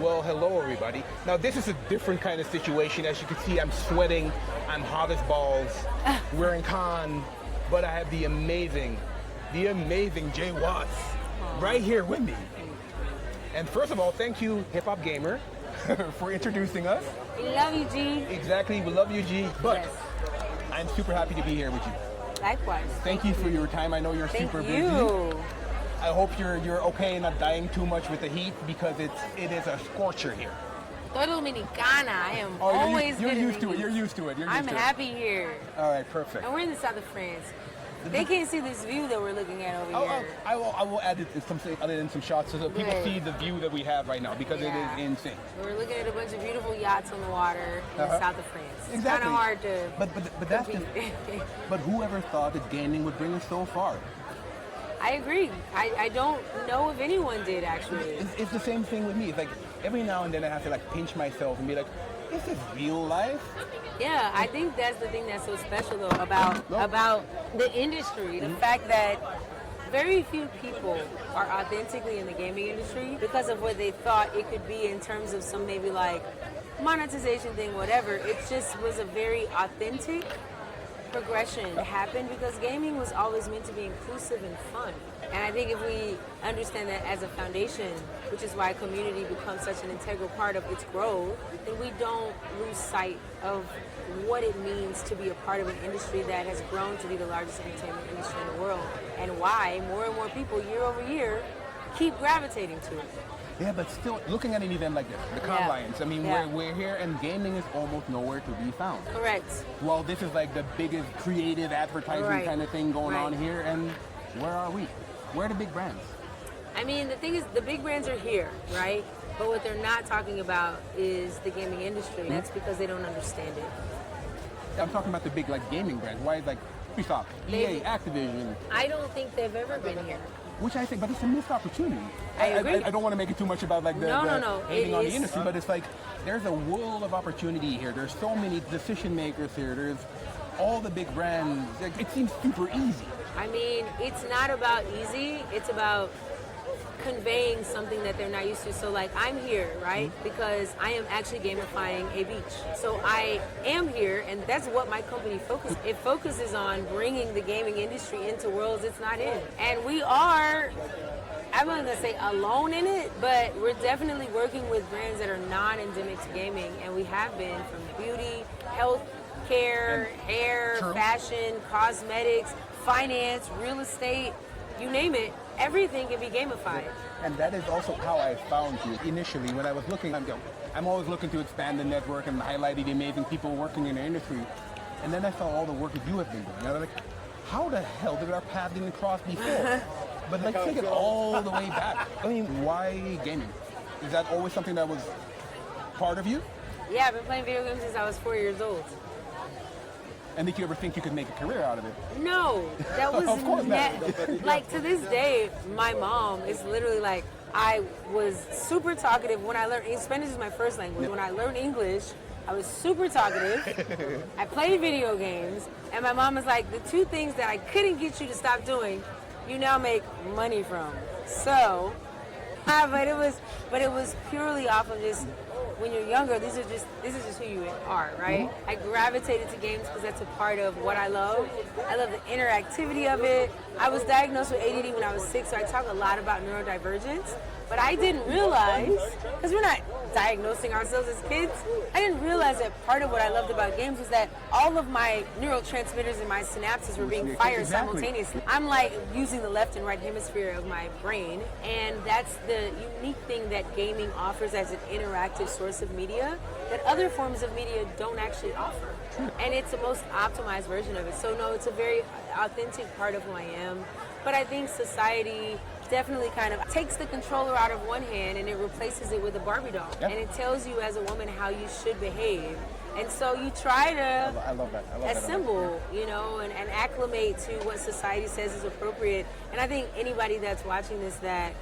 Well, hello everybody. Now this is a different kind of situation. As you can see, I'm sweating, I'm hot as balls, we're in Cannes, but I have the amazing Jaye right here with me. And first of all, thank you, Hip Hop Gamer, for introducing us. We love you, G. Exactly, we love you, G. But yes. I'm super happy to be here with you. Likewise. Thank you for your time. I know you're super busy. I hope you're okay, not dying too much with the heat, because it is a scorcher here. Todo Dominicana. I am always you're used to it. You're used to it. I'm happy here. All right, perfect. And we're in the south of France. They can't see this view that we're looking at over here. I will add in some shots so that people see the view that we have right now, because it is insane. We're looking at a bunch of beautiful yachts on the water in the south of France. It's exactly. kind of hard to but that's but whoever thought that gaming would bring us so far? I agree. I don't know if anyone did, actually. It's the same thing with me. It's like every now and then I have to like pinch myself and be like, is this real life? Yeah, I think that's the thing that's so special though about the industry. The fact that very few people are authentically in the gaming industry because of what they thought it could be in terms of some maybe like monetization thing, whatever. It just was a very authentic progression happened because gaming was always meant to be inclusive and fun. And I think if we understand that as a foundation, which is why community becomes such an integral part of its growth, then we don't lose sight of what it means to be a part of an industry that has grown to be the largest entertainment industry in the world, and why more and more people year over year keep gravitating to it. Yeah, but still, looking at an event like this, the Combines, I mean, we're here and gaming is almost nowhere to be found. Correct. Well, this is like the biggest creative advertising kind of thing going on here, and where are we? Where are the big brands? I mean, the thing is, the big brands are here, right? But what they're not talking about is the gaming industry. That's because they don't understand it. I'm talking about the big, like, gaming brands. Why, like, Ubisoft, EA, Activision? I don't think they've ever been here. Which I think, but it's a missed opportunity. I agree. I don't want to make it too much about like the hating on the industry, but it's like there's a world of opportunity here. There's so many decision makers here. There's all the big brands. Like, it seems super easy. I mean, it's not about easy. It's about conveying something that they're not used to. So like I'm here, right? Because I am actually gamifying a beach. So I am here, and that's what my company focuses. It focuses on bringing the gaming industry into worlds it's not in. And we are, I'm not gonna say alone in it, but we're definitely working with brands that are non-endemic to gaming, and we have been, from beauty, health care, hair, fashion, cosmetics, finance, real estate, you name it. Everything can be gamified. And that is also how I found you initially. When I was looking, I'm always looking to expand the network and highlight the amazing people working in the industry. And then I saw all the work that you have been doing. And I was like, how the hell did our paths didn't cross before? But like, take it all the way back. I mean, why gaming? Is that always something that was part of you? Yeah, I've been playing video games since I was 4 years old. And did you ever think you could make a career out of it? No, that was of course not. Like to this day, my mom is literally like, I was super talkative when I learned Spanish is my first language. When I learned English, I was super talkative. I played video games, and my mom was like, the two things that I couldn't get you to stop doing, you now make money from. So, but it was purely off of just. When you're younger, this is just who you are, right? I gravitated to games because that's a part of what I love. I love the interactivity of it. I was diagnosed with ADD when I was 6, so I talk a lot about neurodivergence. But I didn't realize, because we're not diagnosing ourselves as kids, I didn't realize that part of what I loved about games was that all of my neurotransmitters and my synapses were being fired simultaneously. I'm like using the left and right hemisphere of my brain, and that's the unique thing that gaming offers as an interactive source of media that other forms of media don't actually offer. And it's the most optimized version of it. So no, it's a very authentic part of who I am. But I think society definitely kind of takes the controller out of one hand and it replaces it with a Barbie doll. Yep. And it tells you as a woman how you should behave. And so you try to assemble, you know, and acclimate to what society says is appropriate. And I think anybody that's watching this that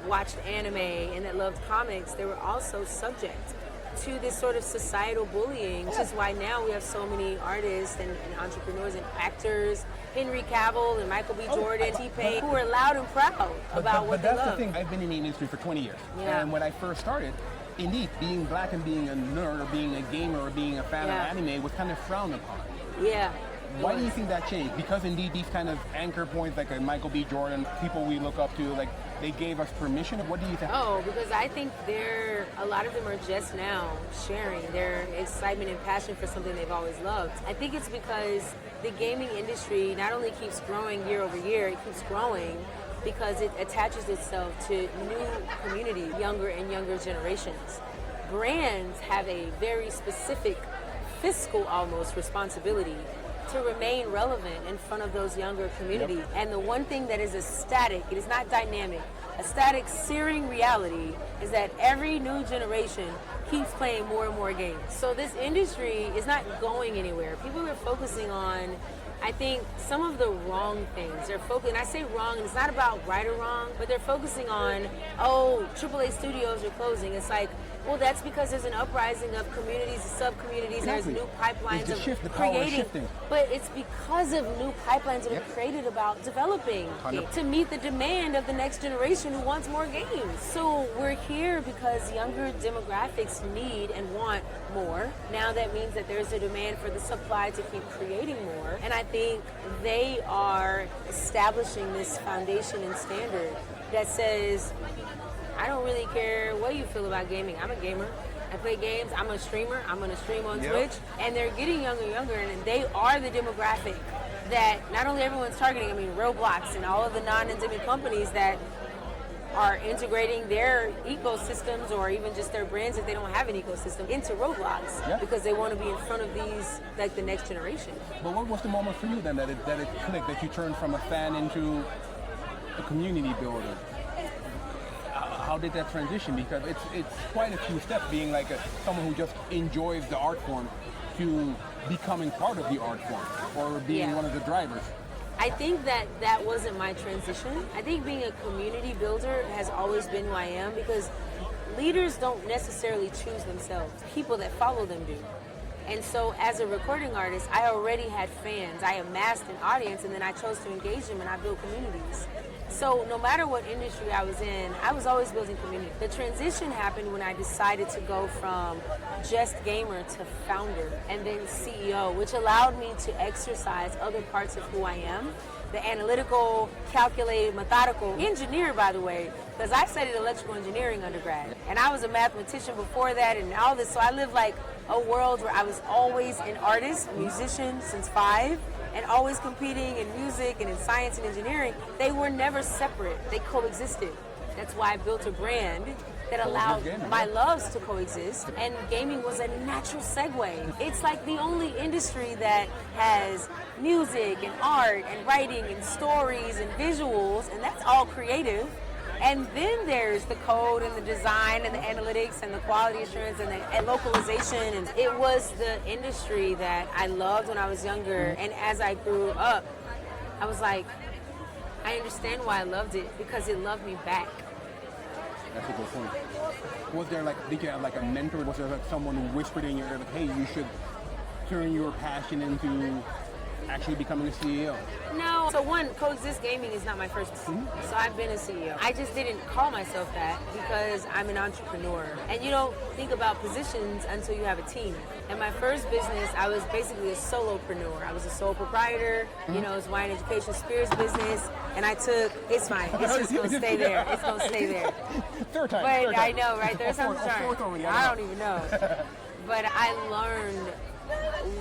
watched anime and that loved comics, they were also subject to this sort of societal bullying, which is why now we have so many artists and entrepreneurs and actors, Henry Cavill and Michael B. Jordan, T-Pain, who are loud and proud about what they love. But that's the thing, I've been in the industry for 20 years. Yeah. And when I first started, indeed, being black and being a nerd or being a gamer or being a fan of anime was kind of frowned upon. Yeah. Why do you think that changed? Because indeed these kind of anchor points like a Michael B. Jordan, people we look up to, like they gave us permission? What do you think? Oh, because I think a lot of them are just now sharing their excitement and passion for something they've always loved. I think it's because the gaming industry not only keeps growing year over year, it keeps growing because it attaches itself to new community, younger and younger generations. Brands have a very specific fiscal almost responsibility to remain relevant in front of those younger community. Yep. And the one thing that is a static, it is not dynamic, a static searing reality is that every new generation keeps playing more and more games. So this industry is not going anywhere. People are focusing on, I think, some of the wrong things. They're focusing, and I say wrong, and it's not about right or wrong, but they're focusing on, oh, AAA studios are closing. It's like, well, that's because there's an uprising of communities, sub-communities, exactly. There's new pipelines of shift, the power creating. shifting. But it's because of new pipelines that are created about developing to meet the demand of the next generation who wants more games. So we're here because younger demographics need and want more. Now that means that there's a demand for the supply to keep creating more. And I think they are establishing this foundation and standard that says, I don't really care what you feel about gaming. I'm a gamer. I play games. I'm a streamer. I'm going to stream on Twitch. And they're getting younger and younger, and they are the demographic that not only everyone's targeting, I mean, Roblox and all of the non-endemic companies that are integrating their ecosystems or even just their brands if they don't have an ecosystem into Roblox because they want to be in front of these, like the next generation. But what was the moment for you then that it clicked, that you turned from a fan into a community builder? How did that transition? Because it's quite a few steps, being like someone who just enjoys the art form to becoming part of the art form or being one of the drivers. I think that wasn't my transition. I think being a community builder has always been who I am because leaders don't necessarily choose themselves. People that follow them do. And so as a recording artist, I already had fans. I amassed an audience and then I chose to engage them and I built communities. So no matter what industry I was in, I was always building community. The transition happened when I decided to go from just gamer to founder and then CEO, which allowed me to exercise other parts of who I am. The analytical, calculated, methodical engineer, by the way, because I studied electrical engineering undergrad. And I was a mathematician before that and all this. So I lived like a world where I was always an artist, a musician since 5. And always competing in music and in science and engineering. They were never separate. They coexisted. That's why I built a brand that allowed my loves to coexist. And gaming was a natural segue. It's like the only industry that has music and art and writing and stories and visuals, and that's all creative. And then there's the code and the design and the analytics and the quality assurance and localization. And it was the industry that I loved when I was younger. And as I grew up, I was like, I understand why I loved it because it loved me back. That's a good point. Was there did you have like a mentor? Was there like someone who whispered in your ear, like, hey, you should turn your passion into actually becoming a CEO? No. So one, Coexist Gaming is not my first business. So I've been a CEO. I just didn't call myself that because I'm an entrepreneur. And you don't think about positions until you have a team. In my first business, I was basically a solopreneur. I was a sole proprietor. You know, it's wine education spirits business. And I took, it's fine. It's just going to stay there. It's going to stay there. Third time. But I know, right? There's some charm. I don't even know. But I learned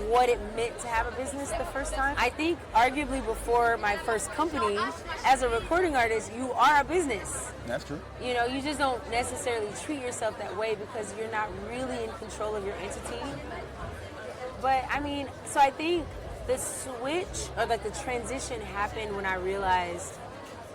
what it meant to have a business the first time. I think arguably before my first company, as a recording artist, you are a business. That's true. You know, you just don't necessarily treat yourself that way because you're not really in control of your entity. But I mean, so I think the switch or like the transition happened when I realized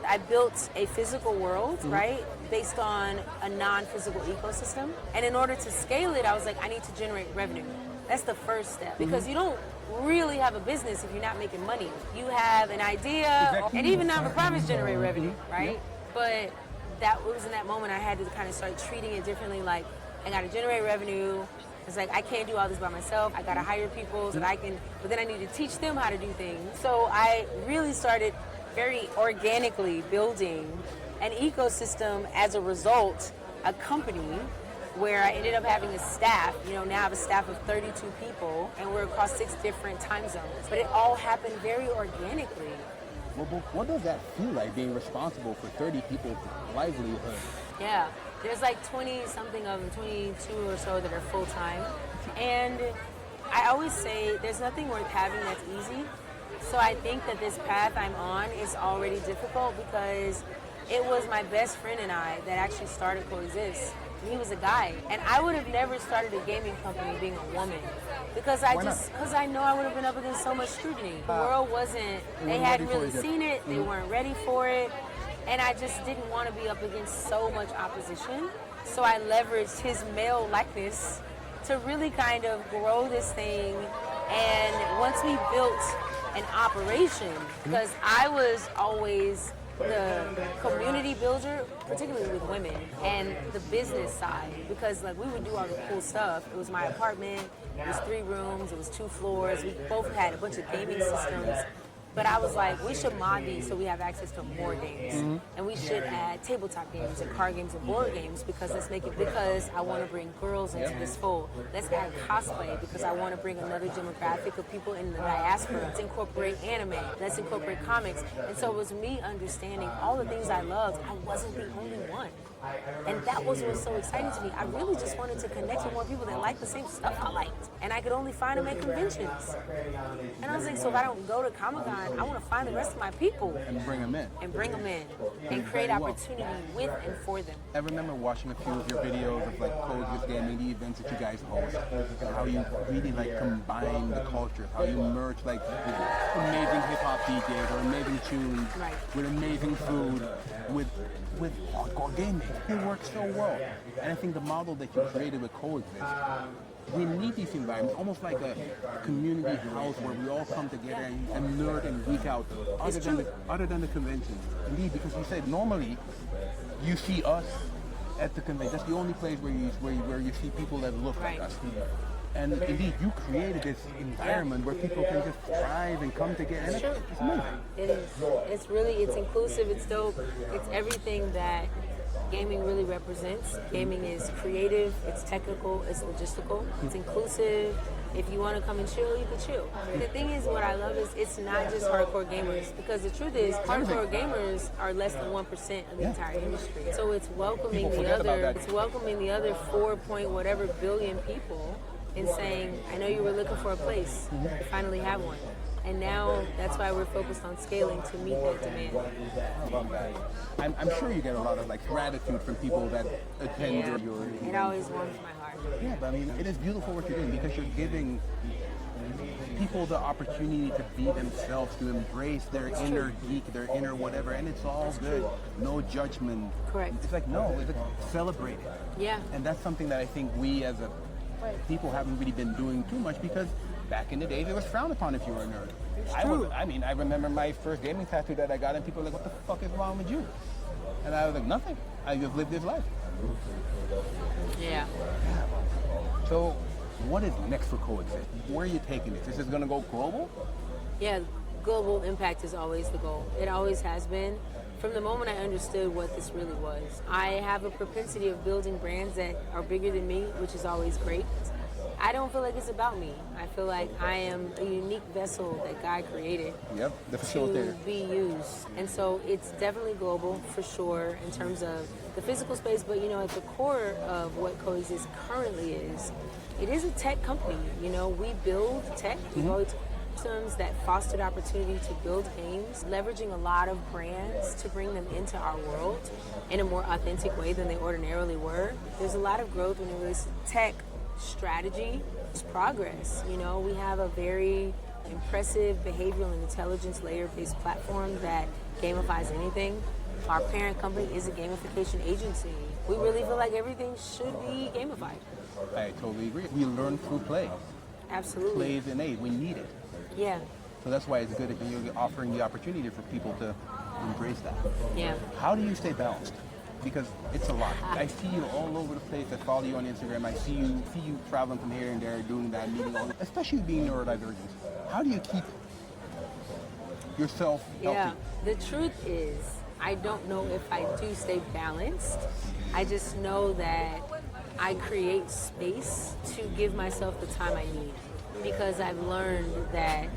I built a physical world, right, based on a non-physical ecosystem. And in order to scale it, I was like, I need to generate revenue. That's the first step because you don't really have a business if you're not making money. You have an idea, and even non-for-profits generate revenue, right? But that was in that moment I had to kind of start treating it differently. Like, I got to generate revenue. It's like, I can't do all this by myself. I got to hire people so that I can, but then I need to teach them how to do things. So I really started very organically building an ecosystem as a result, a company where I ended up having a staff. Now I have a staff of 32 people, and we're across 6 different time zones. But it all happened very organically. Well, what does that feel like, being responsible for 30 people's livelihood? Yeah, there's like 20-something of them, 22 or so that are full-time. And I always say there's nothing worth having that's easy. So I think that this path I'm on is already difficult because it was my best friend and I that actually started Coexist. And he was a guy. And I would have never started a gaming company being a woman. Because I know I would have been up against so much scrutiny. The world they hadn't really seen it, they weren't ready for it. And I just didn't want to be up against so much opposition. So I leveraged his male likeness to really kind of grow this thing. And once we built an operation, because I was always the community builder, particularly with women, and the business side, because like we would do all the cool stuff. It was my apartment, it was 3 rooms, it was 2 floors, we both had a bunch of gaming systems. But I was like, we should mod these so we have access to more games. And we should add tabletop games and card games and board games because I want to bring girls into this fold. Let's add cosplay because I want to bring another demographic of people in the diaspora. Let's incorporate anime. Let's incorporate comics. And so it was me understanding all the things I loved. I wasn't the only one. And that was what was so exciting to me. I really just wanted to connect with more people that liked the same stuff I liked. And I could only find them at conventions. And I was like, so if I don't go to Comic-Con, I want to find the rest of my people. And bring them in. And create opportunity with and for them. I remember watching a few of your videos of like Coexist Gaming, the events that you guys host, and how you really like combine the cultures, how you merge like amazing hip-hop DJs or amazing tunes with amazing food, with hardcore gaming. It works so well. And I think the model that you created with Coexist, we need these environments, almost like a community house where we all come together and nerd and geek out, other than the convention. Indeed, because you said normally you see us at the convention. That's the only place where you see people that look like us. And indeed, you created this environment where people can just thrive and come together. And it's amazing. It is. It's inclusive. It's dope. It's everything that gaming really represents. Gaming is creative. It's technical. It's logistical. It's inclusive. If you want to come and chill, you can chill. The thing is, what I love is it's not just hardcore gamers, because the truth is, hardcore gamers are less than 1% of the entire industry. So it's welcoming the other 4 point whatever billion people. And saying, I know you were looking for a place, you finally have one. And now that's why we're focused on scaling to meet that demand. I love that. I'm sure you get a lot of like gratitude from people that attend your events. It always warms my heart. Yeah, but I mean, it is beautiful what you're doing because you're giving people the opportunity to be themselves, to embrace their inner geek, their inner whatever, and it's all good. No judgment. Correct. It's like, celebrate it. Yeah. And that's something that I think we as a people haven't really been doing too much because back in the days it was frowned upon if you were a nerd. I remember my first gaming tattoo that I got and people were like, what the fuck is wrong with you? And I was like, nothing. I just lived this life. Yeah. So what is next for Coexist? Where are you taking this? Is this going to go global? Yeah, global impact is always the goal. It always has been. From the moment I understood what this really was. I have a propensity of building brands that are bigger than me, which is always great. I don't feel like it's about me. I feel like I am a unique vessel that God created to be used. And so it's definitely global for sure in terms of the physical space, but at the core of what Coexist currently is, it is a tech company. We build tech. We always systems that fostered opportunity to build games, leveraging a lot of brands to bring them into our world in a more authentic way than they ordinarily were. There's a lot of growth when it relates to tech strategy. It's progress. We have a very impressive behavioral and intelligence layer-based platform that gamifies anything. Our parent company is a gamification agency. We really feel like everything should be gamified. I totally agree. We learn through play. Absolutely. Play is innate. We need it. Yeah. So that's why it's good that you're offering the opportunity for people to embrace that. Yeah. How do you stay balanced? Because it's a lot. I see you all over the place. I follow you on Instagram. I see you traveling from here and there, doing that, meeting all, especially being neurodivergent. How do you keep yourself healthy? Yeah. The truth is, I don't know if I do stay balanced. I just know that I create space to give myself the time I need, because I've learned that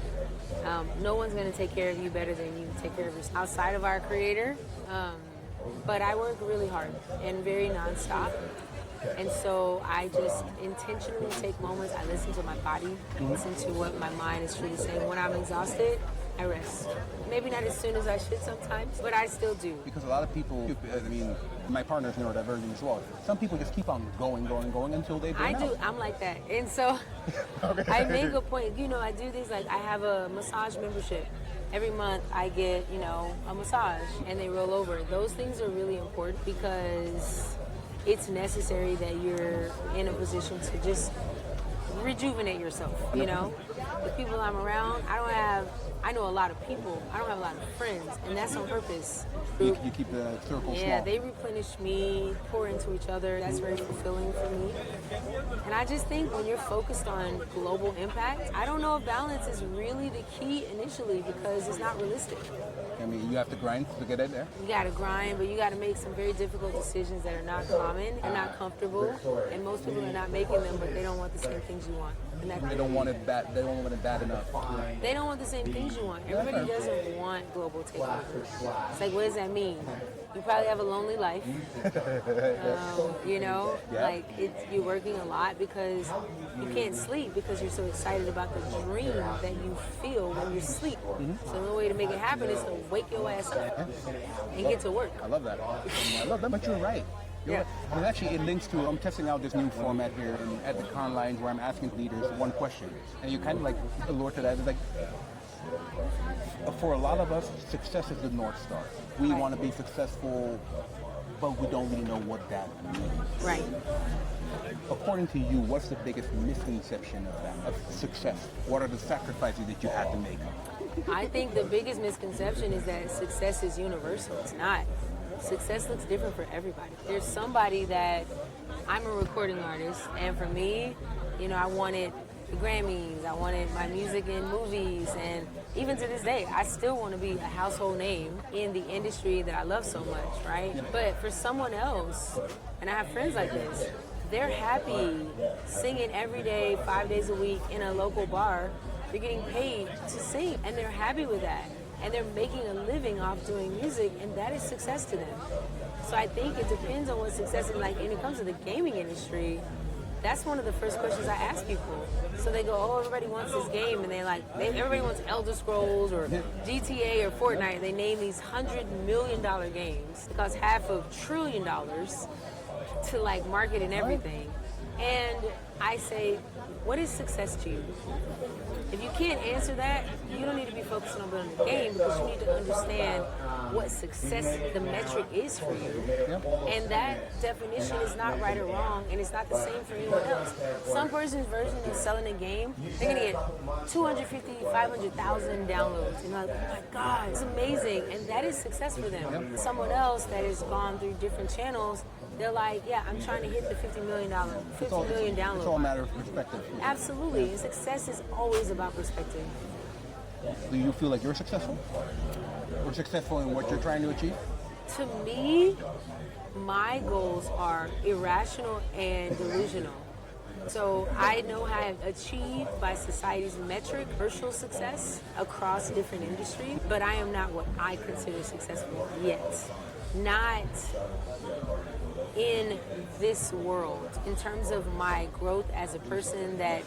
no one's going to take care of you better than you take care of yourself outside of our creator. But I work really hard and very nonstop. And so I just intentionally take moments. I listen to my body, listen to what my mind is truly saying. When I'm exhausted, I rest. Maybe not as soon as I should sometimes, but I still do. Because a lot of people, I mean, my partner's neurodivergent as well. Some people just keep on going until they burn out. I do. I'm like that. And so I make a point. You know, I do these, like I have a massage membership. Every month I get, you know, a massage and they roll over. Those things are really important because it's necessary that you're in a position to just rejuvenate yourself, you know? The people I'm around, I know a lot of people. I don't have a lot of friends, and that's on purpose. You keep the circle small. Yeah, they replenish me, pour into each other. That's very fulfilling for me. And I just think when you're focused on global impact, I don't know if balance is really the key initially because it's not realistic. I mean, you have to grind to get it there. You got to grind, but you got to make some very difficult decisions that are not common and not comfortable. And most people are not making them, but they don't want the same things you want. They don't want it bad. They don't want it bad enough. They don't want the same things you want. Everybody doesn't want global takeover. It's like, what does that mean? You probably have a lonely life. You know, like you're working a lot because you can't sleep because you're so excited about the dream that you feel when you sleep. So the only way to make it happen is to wake your ass up and get to work. I love that. I love that, but you're right. Yeah. And actually, it links to, I'm testing out this new format here at the con lines where I'm asking leaders one question. And you kind of like allure to that. It's like, for a lot of us, success is the North Star. We want to be successful, but we don't really know what that means. Right. According to you, what's the biggest misconception of that, of success? What are the sacrifices that you had to make? I think the biggest misconception is that success is universal. It's not. Success looks different for everybody. There's somebody that, I'm a recording artist, and for me, you know, I wanted the Grammys, I wanted my music in movies, and even to this day, I still want to be a household name in the industry that I love so much, right? But for someone else, and I have friends like this, they're happy singing every day, 5 days a week in a local bar. They're getting paid to sing, and they're happy with that. And they're making a living off doing music, and that is success to them. So I think it depends on what success is like. And when it comes to the gaming industry, that's one of the first questions I ask people. So they go, oh, everybody wants this game, and everybody wants Elder Scrolls or GTA or Fortnite. They name these $100 million games. It costs $500 billion to like market and everything. And I say, what is success to you? If you can't answer that, you don't need to be focusing on building the game because you need to understand what success, the metric is for you. And that definition is not right or wrong, and it's not the same for anyone else. Some person's version of selling a game, they're going to get 250, 500,000 downloads. And you're like, oh my God, it's amazing. And that is success for them. Someone else that has gone through different channels, they're like, yeah, I'm trying to hit the $50 million downloads. It's all a matter of perspective. Absolutely. And success is always about perspective. Do you feel like you're successful? Or successful in what you're trying to achieve? To me, my goals are irrational and delusional. So I know how I've achieved by society's metric commercial success across different industries, but I am not what I consider successful yet. Not in this world, in terms of my growth as a person that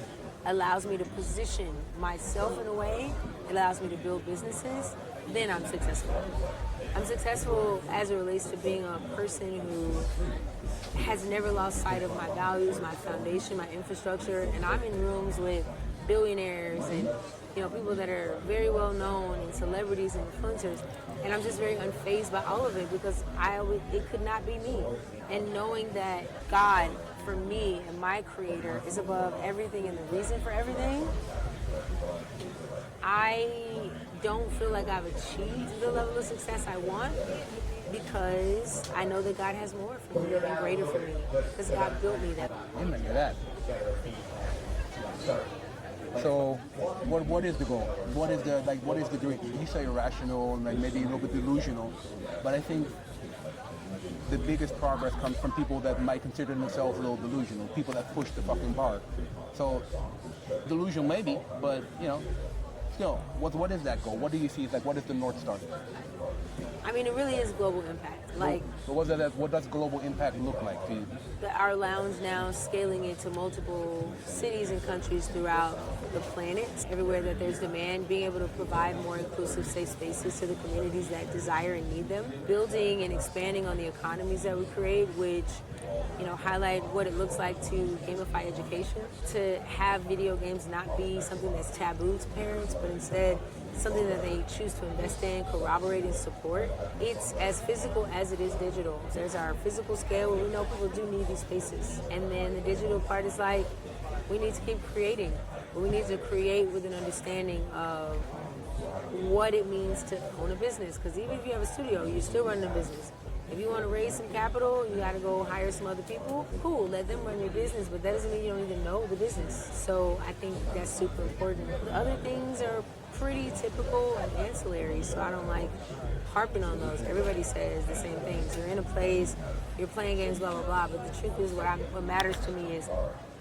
allows me to position myself in a way, allows me to build businesses, then I'm successful. I'm successful as it relates to being a person who has never lost sight of my values, my foundation, my infrastructure, and I'm in rooms with billionaires and people that are very well known and celebrities and influencers, and I'm just very unfazed by all of it because it could not be me. And knowing that God, for me and my creator, is above everything and the reason for everything, I don't feel like I've achieved the level of success I want because I know that God has more for me and greater for me because God built me that way. Amen to that. So, what is the goal? What is the dream? You say irrational and like maybe a little bit delusional, but I think the biggest progress comes from people that might consider themselves a little delusional, people that push the fucking bar. So, delusional maybe, but still, what is that goal? What do you see? Like, what is the North Star? I mean, it really is global impact. Like, but what does global impact look like to you? Our lounge now scaling into multiple cities and countries throughout the planet. Everywhere that there's demand, being able to provide more inclusive, safe spaces to the communities that desire and need them. Building and expanding on the economies that we create, which highlight what it looks like to gamify education, to have video games not be something that's taboo to parents, but instead something that they choose to invest in, corroborate, and support. It's as physical as it is digital. There's our physical scale where we know people do need these spaces. And then the digital part is like, we need to keep creating. But we need to create with an understanding of what it means to own a business. Because even if you have a studio, you're still running a business. If you want to raise some capital, you got to go hire some other people. Cool, let them run your business, but that doesn't mean you don't even know the business. So I think that's super important. The other things are pretty typical and ancillary, so I don't like harping on those. Everybody says the same things. You're in a place, you're playing games, blah, blah, blah, but the truth is what matters to me is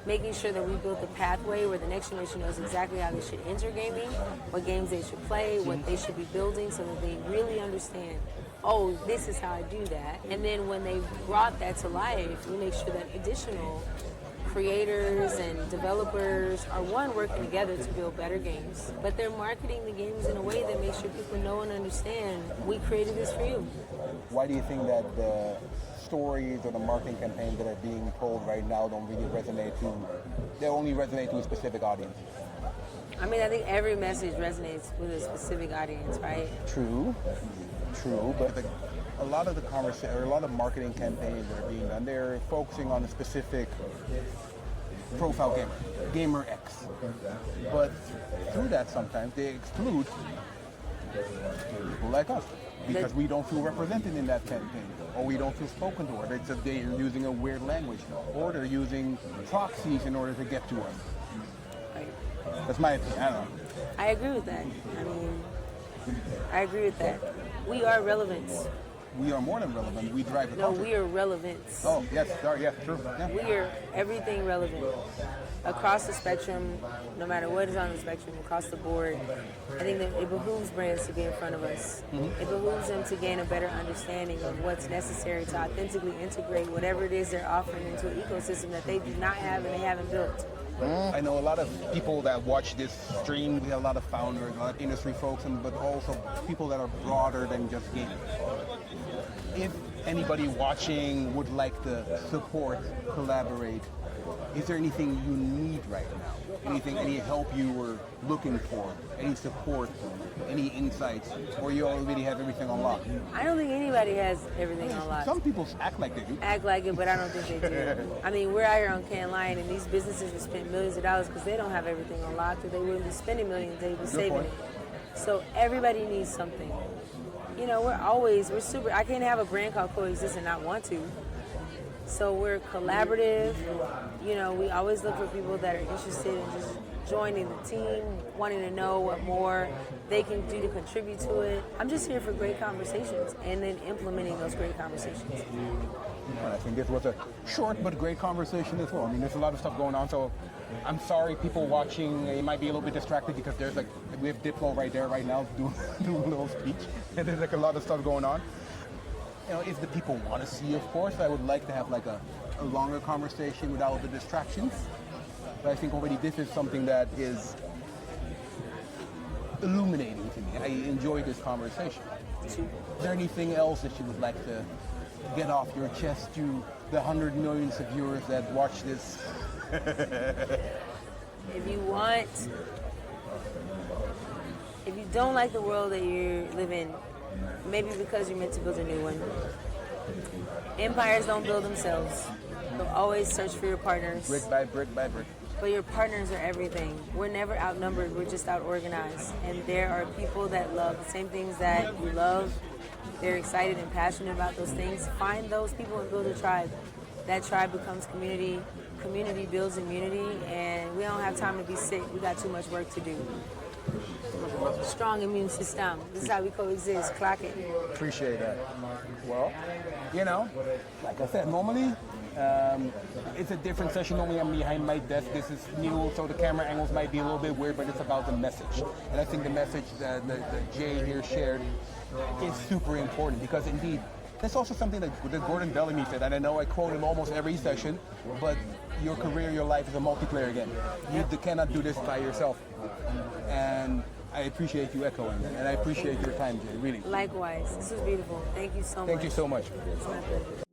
making sure that we build the pathway where the next generation knows exactly how they should enter gaming, what games they should play, what they should be building, so that they really understand, oh, this is how I do that. And then when they brought that to life, we make sure that additional creators and developers are working together to build better games, but they're marketing the games in a way that makes sure people know and understand we created this for you. Why do you think that the stories or the marketing campaigns that are being told right now don't really they only resonate to a specific audience? I mean, I think every message resonates with a specific audience, right? True, but a lot of marketing campaigns that are being done, they're focusing on a specific profile gamer X. But through that, sometimes they exclude people like us because we don't feel represented in that campaign, or we don't feel spoken to, or they're using a weird language, or they're using proxies in order to get to us. Right. That's my opinion. I don't know. I agree with that. I agree with that. We are relevance. We are more than relevant. We drive the No, culture. we are relevance. Oh, yes, sorry, yeah, true. Yeah. We are everything relevant. Across the spectrum, no matter what is on the spectrum, across the board, I think that it behooves brands to be in front of us. Mm-hmm. It behooves them to gain a better understanding of what's necessary to authentically integrate whatever it is they're offering into an ecosystem that they do not have and they haven't built. I know a lot of people that watch this stream. We have a lot of founders, a lot of industry folks, but also people that are broader than just gaming. If anybody watching would like to support, collaborate, is there anything you need right now? Any help you were looking for? Any support? Any insights? Or you already have everything on lock? I don't think anybody has everything on lock. Some people act like they do. Act like it, but I don't think they do. I mean, we're out here on Cannes Lion, and these businesses will spend millions of dollars because they don't have everything on lock, or they wouldn't be spending millions, they'd be saving it. So everybody needs something. We're super, I can't have a brand called Coexist and not want to. So we're collaborative. We always look for people that are interested in just joining the team, wanting to know what more they can do to contribute to it. I'm just here for great conversations and then implementing those great conversations. I think this was a short but great conversation as well. I mean, there's a lot of stuff going on, so I'm sorry people watching, you might be a little bit distracted because we have Diplo right there right now doing a little speech, and there's a lot of stuff going on. If the people want to see, of course, I would like to have a longer conversation without the distractions. But I think already this is something that is illuminating to me. I enjoy this conversation. Is there anything else that you would like to get off your chest to the 100 millions of viewers that watch this? If you don't like the world that you live in, maybe because you're meant to build a new one. Empires don't build themselves. You'll always search for your partners. Brick by brick by brick. But your partners are everything. We're never outnumbered, we're just out-organized. And there are people that love the same things that you love. They're excited and passionate about those things. Find those people and build a tribe. That tribe becomes community. community builds immunity, and we don't have time to be sick. We got too much work to do. Strong immune system. This is how we coexist. Clock it. Appreciate that. Well, you know, like I said, normally it's a different session. Normally I'm behind my desk. This is new, so the camera angles might be a little bit weird, but it's about the message. And I think the message that Jay here shared is super important, because indeed, that's also something that Gordon Bellamy said, and I know I quote him almost every session, but your career, your life is a multiplayer game. You cannot do this by yourself. And I appreciate you echoing that, and I appreciate your time, Jay, really. Likewise. This was beautiful. Thank you so much. Thank you so much. It's my pleasure.